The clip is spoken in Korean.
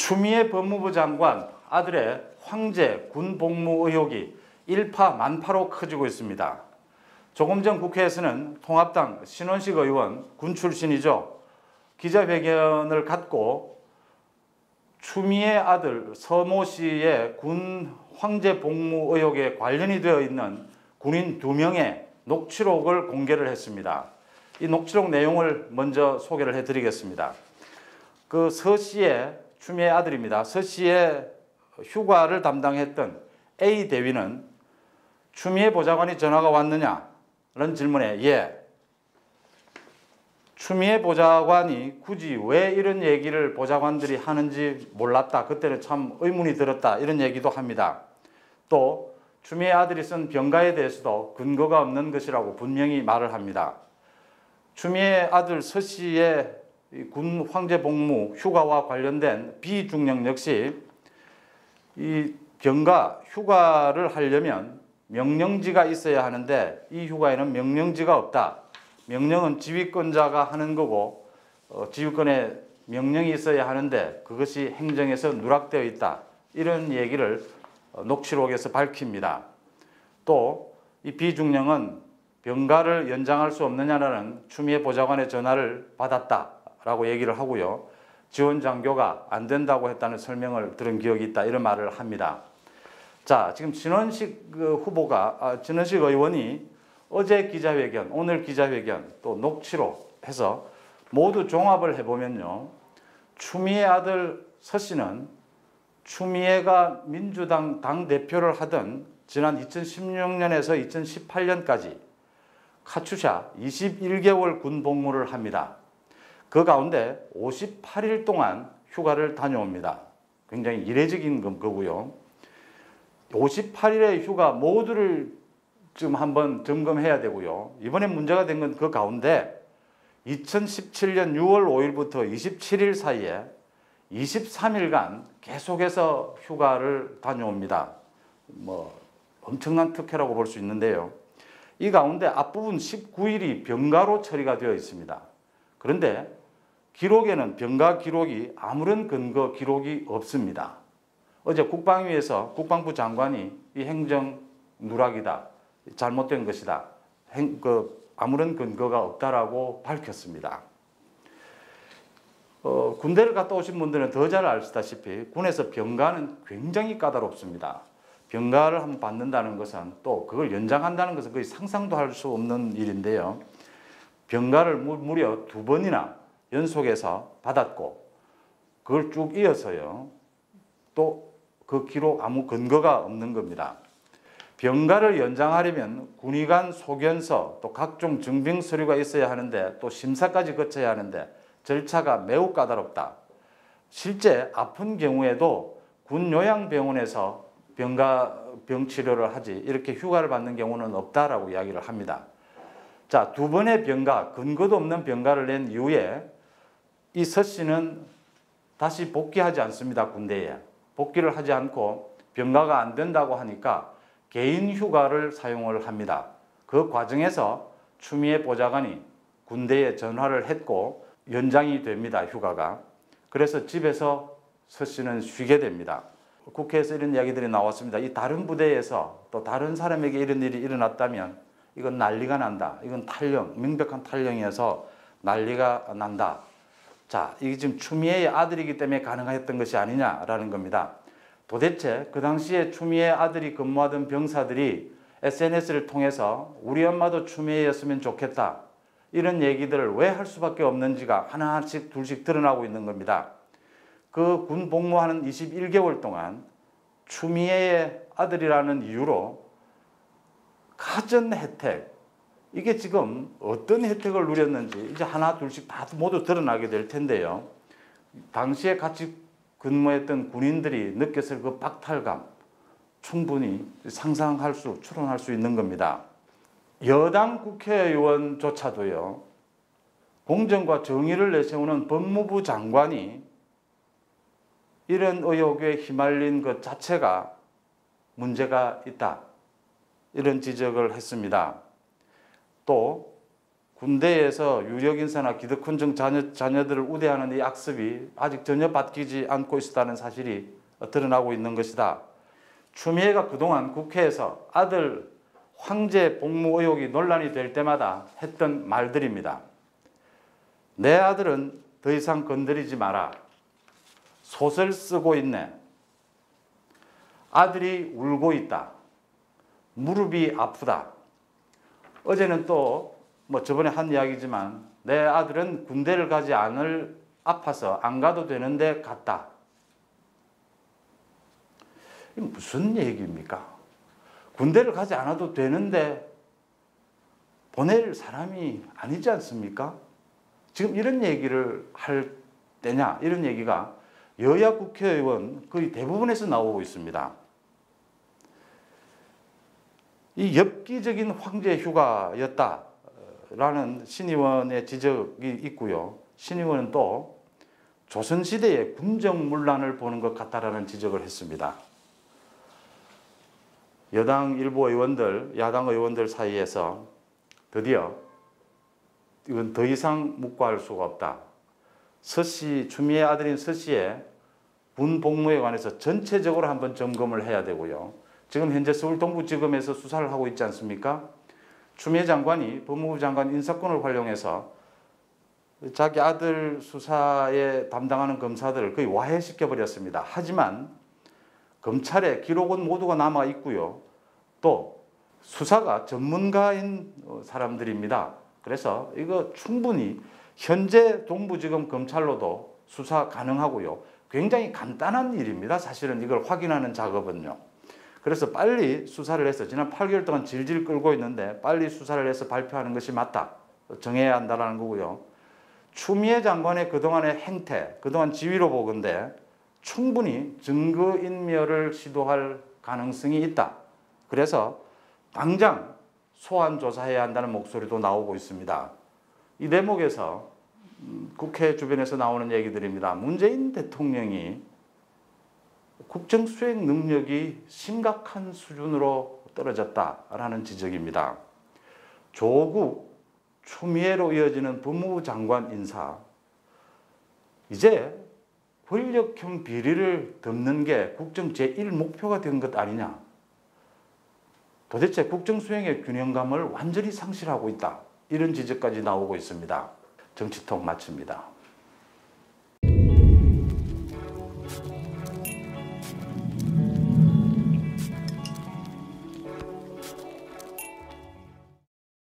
추미애 법무부 장관 아들의 황제 군 복무 의혹이 일파만파로 커지고 있습니다. 조금 전 국회에서는 통합당 신원식 의원, 군 출신이죠. 기자회견을 갖고 추미애 아들 서모 씨의 군 황제 복무 의혹에 관련이 되어 있는 군인 2명의 녹취록을 공개를 했습니다. 이 녹취록 내용을 먼저 소개를 해드리겠습니다. 그 서 씨의 추미애 아들입니다. 서 씨의 휴가를 담당했던 A 대위는 추미애 보좌관이 전화가 왔느냐? 라는 질문에 예. 추미애 보좌관이 굳이 왜 이런 얘기를 보좌관들이 하는지 몰랐다. 그때는 참 의문이 들었다. 이런 얘기도 합니다. 또 추미애 아들이 쓴 병가에 대해서도 근거가 없는 것이라고 분명히 말을 합니다. 추미애 아들 서 씨의 군 황제 복무 휴가와 관련된 비중령 역시 이 병가 휴가를 하려면 명령지가 있어야 하는데 이 휴가에는 명령지가 없다. 명령은 지휘권자가 하는 거고 지휘권에 명령이 있어야 하는데 그것이 행정에서 누락되어 있다. 이런 얘기를 녹취록에서 밝힙니다. 또 이 비중령은 병가를 연장할 수 없느냐라는 추미애 보좌관의 전화를 받았다라고 얘기를 하고요. 지원 장교가 안 된다고 했다는 설명을 들은 기억이 있다. 이런 말을 합니다. 자, 지금 신원식 신원식 의원이 어제 기자회견, 오늘 기자회견, 또 녹취록 해서 모두 종합을 해보면요. 추미애 아들 서 씨는 추미애가 민주당 당대표를 하던 지난 2016년에서 2018년까지 카투샤 21개월 군 복무를 합니다. 그 가운데 58일 동안 휴가를 다녀옵니다. 굉장히 이례적인 거고요. 58일의 휴가 모두를 지금 한번 점검해야 되고요. 이번에 문제가 된 건 그 가운데 2017년 6월 5일부터 27일 사이에 23일간 계속해서 휴가를 다녀옵니다. 엄청난 특혜라고 볼 수 있는데요. 이 가운데 앞부분 19일이 병가로 처리가 되어 있습니다. 그런데 기록에는 병가 기록이 아무런 근거 기록이 없습니다. 어제 국방위에서 국방부 장관이 이 행정 누락이다. 잘못된 것이다. 아무런 근거가 없다라고 밝혔습니다. 군대를 갔다 오신 분들은 더 잘 아시다시피 군에서 병가는 굉장히 까다롭습니다. 병가를 한번 받는다는 것은 또 그걸 연장한다는 것은 거의 상상도 할 수 없는 일인데요. 병가를 무려 2번이나 연속해서 받았고 그걸 쭉 이어서요. 또 그 기록 아무 근거가 없는 겁니다. 병가를 연장하려면 군의관 소견서 또 각종 증빙 서류가 있어야 하는데 또 심사까지 거쳐야 하는데 절차가 매우 까다롭다. 실제 아픈 경우에도 군 요양병원에서 병 치료를 하지 이렇게 휴가를 받는 경우는 없다라고 이야기를 합니다. 자, 2번의 병가, 근거도 없는 병가를 낸 이후에 이 서 씨는 다시 복귀하지 않습니다. 군대에. 복귀를 하지 않고 병가가 안 된다고 하니까 개인 휴가를 사용을 합니다. 그 과정에서 추미애 보좌관이 군대에 전화를 했고 연장이 됩니다. 휴가가. 그래서 집에서 서 씨는 쉬게 됩니다. 국회에서 이런 이야기들이 나왔습니다. 이 다른 부대에서 또 다른 사람에게 이런 일이 일어났다면 이건 난리가 난다. 이건 탈령, 명백한 탈령이어서 난리가 난다. 자, 이게 지금 추미애의 아들이기 때문에 가능했던 것이 아니냐라는 겁니다. 도대체 그 당시에 추미애 아들이 근무하던 병사들이 SNS를 통해서 우리 엄마도 추미애였으면 좋겠다. 이런 얘기들을 왜 할 수밖에 없는지가 하나씩 둘씩 드러나고 있는 겁니다. 그 군 복무하는 21개월 동안 추미애의 아들이라는 이유로 가전 혜택, 이게 지금 어떤 혜택을 누렸는지 이제 하나 둘씩 다 모두 드러나게 될 텐데요. 당시에 같이 근무했던 군인들이 느꼈을 그 박탈감 충분히 추론할 수 있는 겁니다. 여당 국회의원조차도요. 공정과 정의를 내세우는 법무부 장관이 이런 의혹에 휘말린 것 자체가 문제가 있다. 이런 지적을 했습니다. 또 군대에서 유력 인사나 기득권층 자녀들을 우대하는 이 악습이 아직 전혀 바뀌지 않고 있다는 사실이 드러나고 있는 것이다. 추미애가 그동안 국회에서 아들 황제 복무 의혹이 논란이 될 때마다 했던 말들입니다. 내 아들은 더 이상 건드리지 마라. 소설 쓰고 있네. 아들이 울고 있다. 무릎이 아프다. 어제는 또 저번에 한 이야기지만 내 아들은 군대를 가지 않을 아파서 안 가도 되는데 갔다. 이게 무슨 얘기입니까? 군대를 가지 않아도 되는데 보낼 사람이 아니지 않습니까? 지금 이런 얘기를 할 때냐? 이런 얘기가 여야 국회의원 거의 대부분에서 나오고 있습니다. 이 엽기적인 황제 휴가였다라는 신 의원의 지적이 있고요. 신 의원은 또 조선시대의 군정문란을 보는 것 같다라는 지적을 했습니다. 여당 일부 의원들, 야당 의원들 사이에서 드디어 이건 더 이상 묵과할 수가 없다. 서씨, 추미애 아들인 서씨의 군 복무에 관해서 전체적으로 한번 점검을 해야 되고요. 지금 현재 서울 동부지검에서 수사를 하고 있지 않습니까? 추미애 장관이 법무부 장관 인사권을 활용해서 자기 아들 수사에 담당하는 검사들을 거의 와해시켜버렸습니다. 하지만 검찰의 기록은 모두가 남아 있고요. 또 수사가 전문가인 사람들입니다. 그래서 이거 충분히 현재 동부지검 검찰로도 수사 가능하고요. 굉장히 간단한 일입니다. 사실은 이걸 확인하는 작업은요. 그래서 빨리 수사를 해서 지난 8개월 동안 질질 끌고 있는데 빨리 수사를 해서 발표하는 것이 맞다. 정해야 한다는 거고요. 추미애 장관의 그동안의 행태, 그동안 지휘로 보건대 충분히 증거인멸을 시도할 가능성이 있다. 그래서 당장 소환 조사해야 한다는 목소리도 나오고 있습니다. 이 대목에서 국회 주변에서 나오는 얘기들입니다. 문재인 대통령이 국정수행 능력이 심각한 수준으로 떨어졌다라는 지적입니다. 조국, 추미애로 이어지는 법무부 장관 인사, 이제 권력형 비리를 덮는 게 국정 제1목표가 된 것 아니냐. 도대체 국정수행의 균형감을 완전히 상실하고 있다. 이런 지적까지 나오고 있습니다. 정치통 마칩니다.